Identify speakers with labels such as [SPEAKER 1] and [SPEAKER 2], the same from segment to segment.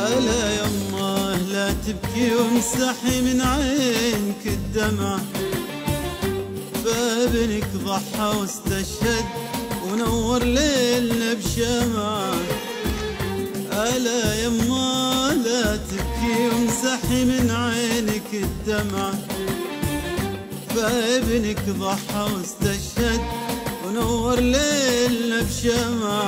[SPEAKER 1] ألا يمه لا تبكي وامسحي من عينك الدمع، فابنك ضحى واستشهد ونور ليلنا بشمع. ألا يمه لا تبكي وامسحي من عينك الدمع، فابنك ضحى واستشهد ونور ليلنا بشمع.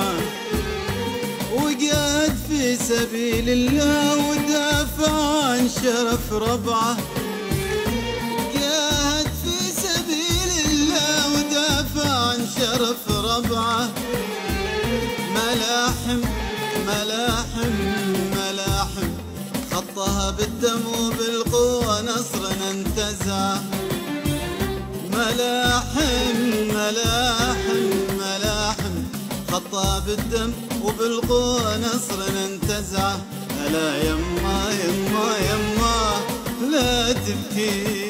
[SPEAKER 1] وجاهد في سبيل الله ودافع عن شرف ربعه، جاهد في سبيل الله ودافع عن شرف ربعه. ملاحم ملاحم ملاحم خطها بالدم وبالقوة نصرنا انتزعه. ملاحم ملاحم ملاحم خطها بالدم وبالقوة نصرنا انتزعه. ألا يما يما يما لا تبكي.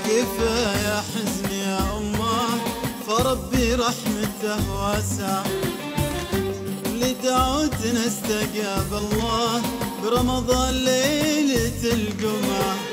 [SPEAKER 1] كفاية حزن يا أمه فربي رحمته واسع، لدعوتنا استجاب الله برمضان ليلة الجمعة.